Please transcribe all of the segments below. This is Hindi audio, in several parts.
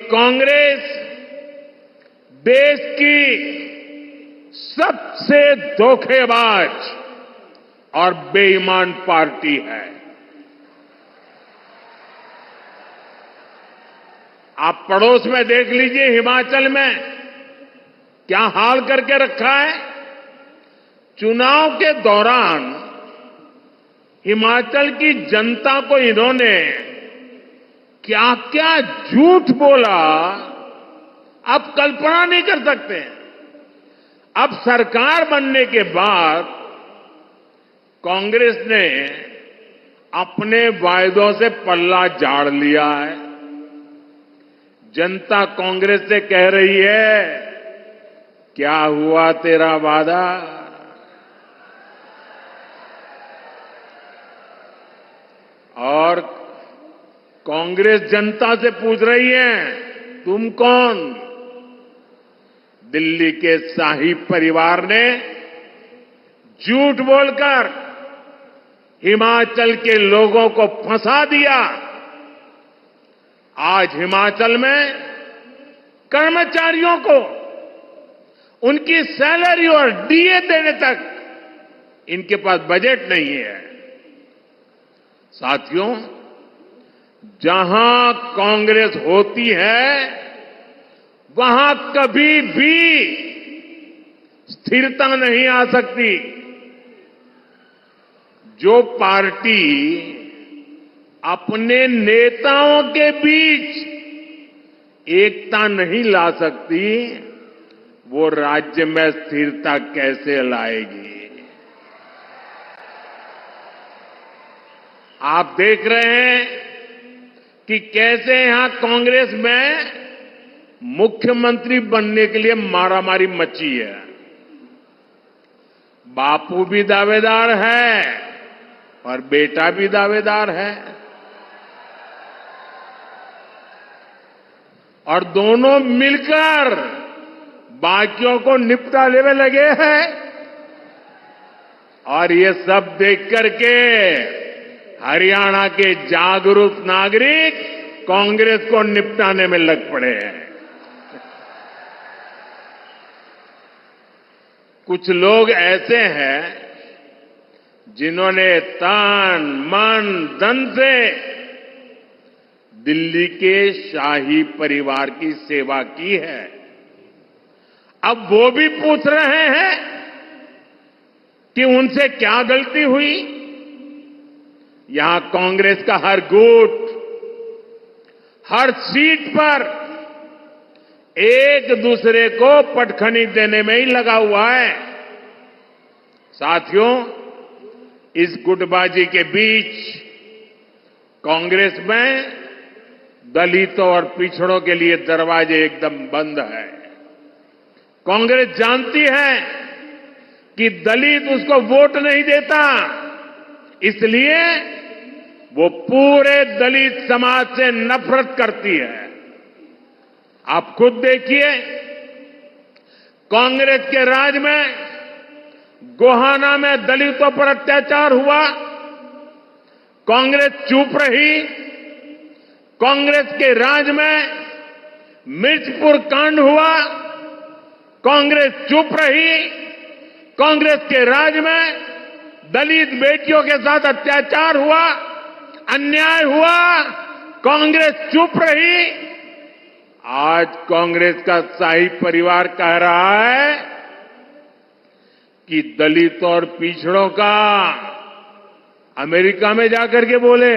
कांग्रेस देश की सबसे धोखेबाज और बेईमान पार्टी है। आप पड़ोस में देख लीजिए, हिमाचल में क्या हाल करके रखा है। चुनाव के दौरान हिमाचल की जनता को इन्होंने क्या क्या झूठ बोला, आप कल्पना नहीं कर सकते। अब सरकार बनने के बाद कांग्रेस ने अपने वायदों से पल्ला झाड़ लिया है। जनता कांग्रेस से कह रही है, क्या हुआ तेरा वादा? और कांग्रेस जनता से पूछ रही है, तुम कौन? दिल्ली के शाही परिवार ने झूठ बोलकर हिमाचल के लोगों को फंसा दिया। आज हिमाचल में कर्मचारियों को उनकी सैलरी और डीए देने तक इनके पास बजट नहीं है। साथियों, जहां कांग्रेस होती है वहां कभी भी स्थिरता नहीं आ सकती। जो पार्टी अपने नेताओं के बीच एकता नहीं ला सकती, वो राज्य में स्थिरता कैसे लाएगी? आप देख रहे हैं कि कैसे यहां कांग्रेस में मुख्यमंत्री बनने के लिए मारामारी मची है। बापू भी दावेदार है और बेटा भी दावेदार है, और दोनों मिलकर बाकियों को निपटा लेने लगे हैं। और ये सब देख करके हरियाणा के जागरूक नागरिक कांग्रेस को निपटाने में लग पड़े हैं। कुछ लोग ऐसे हैं जिन्होंने तन मन धन से दिल्ली के शाही परिवार की सेवा की है। अब वो भी पूछ रहे हैं कि उनसे क्या गलती हुई। यहां कांग्रेस का हर गुट, हर सीट पर एक दूसरे को पटखनी देने में ही लगा हुआ है। साथियों, इस गुटबाजी के बीच कांग्रेस में दलितों और पिछड़ों के लिए दरवाजे एकदम बंद है। कांग्रेस जानती है कि दलित उसको वोट नहीं देता, इसलिए वो पूरे दलित समाज से नफरत करती है। आप खुद देखिए, कांग्रेस के राज में गोहाना में दलितों पर अत्याचार हुआ, कांग्रेस चुप रही। कांग्रेस के राज में मिर्चपुर कांड हुआ, कांग्रेस चुप रही। कांग्रेस के राज में दलित बेटियों के साथ अत्याचार हुआ, अन्याय हुआ, कांग्रेस चुप रही। आज कांग्रेस का शाही परिवार कह रहा है कि दलितों और पिछड़ों का अमेरिका में जाकर के बोले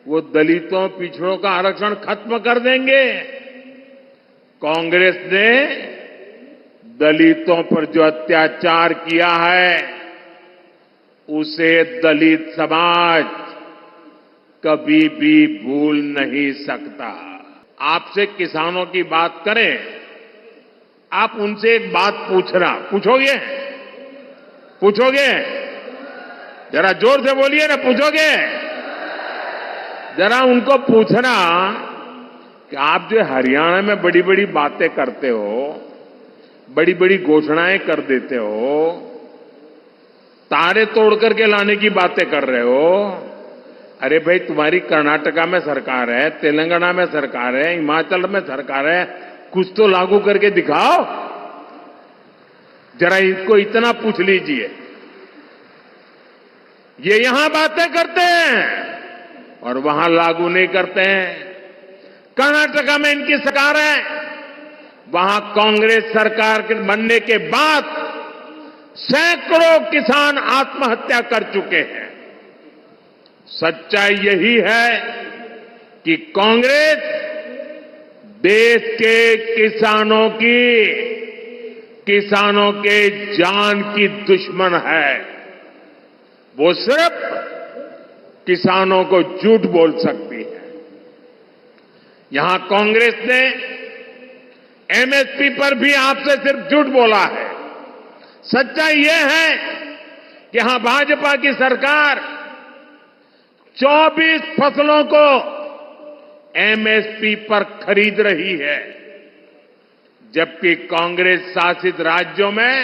वो दलितों पिछड़ों का आरक्षण खत्म कर देंगे। कांग्रेस ने दलितों पर जो अत्याचार किया है उसे दलित समाज कभी भी भूल नहीं सकता। आपसे किसानों की बात करें, आप उनसे एक बात पूछोगे? जरा जोर से बोलिए ना, पूछोगे? जरा उनको पूछना कि आप जो हरियाणा में बड़ी बड़ी बातें करते हो, बड़ी बड़ी घोषणाएं कर देते हो, तारे तोड़ करके लाने की बातें कर रहे हो, अरे भाई, तुम्हारी कर्नाटका में सरकार है, तेलंगाना में सरकार है, हिमाचल में सरकार है, कुछ तो लागू करके दिखाओ। जरा इसको इतना पूछ लीजिए। ये यहां बातें करते हैं और वहां लागू नहीं करते हैं। कर्नाटका में इनकी सरकार है, वहां कांग्रेस सरकार के बनने के बाद सैकड़ों किसान आत्महत्या कर चुके हैं। सच्चाई यही है कि कांग्रेस देश के किसानों के जान की दुश्मन है। वो सिर्फ किसानों को झूठ बोल सकती है। यहां कांग्रेस ने एमएसपी पर भी आपसे सिर्फ झूठ बोला है। सच्चाई यह है कि यहां भाजपा की सरकार 24 फसलों को एमएसपी पर खरीद रही है, जबकि कांग्रेस शासित राज्यों में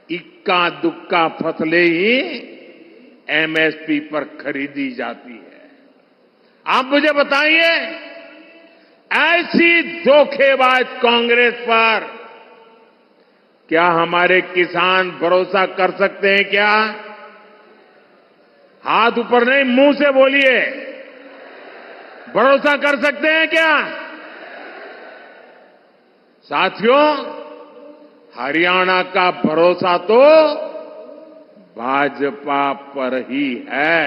इक्का दुक्का फसलें ही एमएसपी पर खरीदी जाती है। आप मुझे बताइए, ऐसी धोखेबाज कांग्रेस पर क्या हमारे किसान भरोसा कर सकते हैं क्या? हाथ ऊपर नहीं, मुंह से बोलिए। भरोसा कर सकते हैं क्या? साथियों, हरियाणा का भरोसा तो भाजपा पर ही है।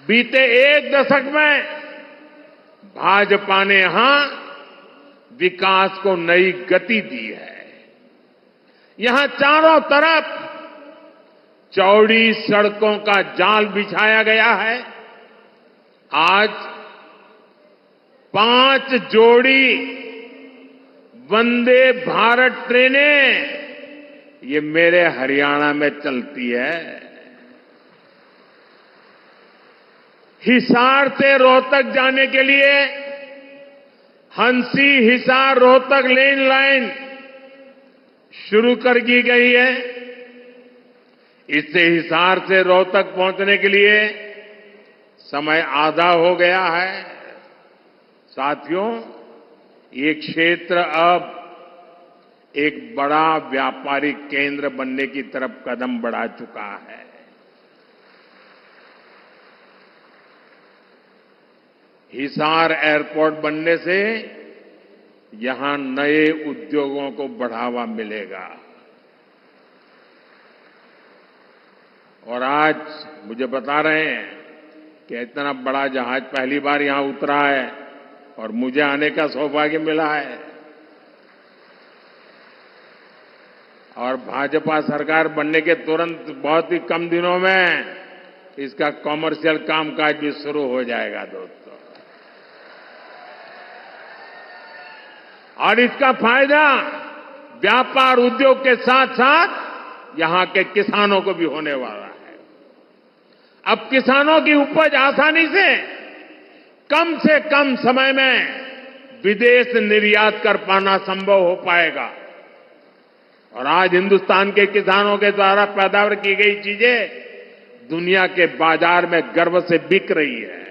बीते एक दशक में भाजपा ने यहां विकास को नई गति दी है। यहां चारों तरफ चौड़ी सड़कों का जाल बिछाया गया है। आज 5 जोड़ी वंदे भारत ट्रेनें ये मेरे हरियाणा में चलती है। हिसार से रोहतक जाने के लिए हंसी हिसार रोहतक लेन लाइन शुरू कर दी गई है। इससे हिसार से रोहतक पहुंचने के लिए समय आधा हो गया है। साथियों, ये क्षेत्र अब एक बड़ा व्यापारिक केंद्र बनने की तरफ कदम बढ़ा चुका है। हिसार एयरपोर्ट बनने से यहां नए उद्योगों को बढ़ावा मिलेगा। और आज मुझे बता रहे हैं कि इतना बड़ा जहाज पहली बार यहां उतरा है और मुझे आने का सौभाग्य मिला है। और भाजपा सरकार बनने के तुरंत बहुत ही कम दिनों में इसका कॉमर्शियल कामकाज भी शुरू हो जाएगा दोस्तों। और इसका फायदा व्यापार उद्योग के साथ साथ यहां के किसानों को भी होने वाला है। अब किसानों की उपज आसानी से कम समय में विदेश निर्यात कर पाना संभव हो पाएगा। और आज हिंदुस्तान के किसानों के द्वारा पैदावार की गई चीजें दुनिया के बाजार में गर्व से बिक रही है।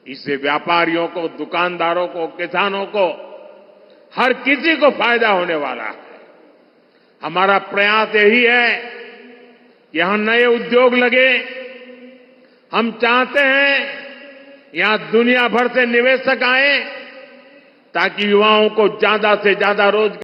इससे व्यापारियों को, दुकानदारों को, किसानों को, हर किसी को फायदा होने वाला है। हमारा प्रयास यही है कि यहां नए उद्योग लगे। हम चाहते हैं यहां दुनिया भर से निवेशक आए ताकि युवाओं को ज्यादा से ज्यादा रोजगार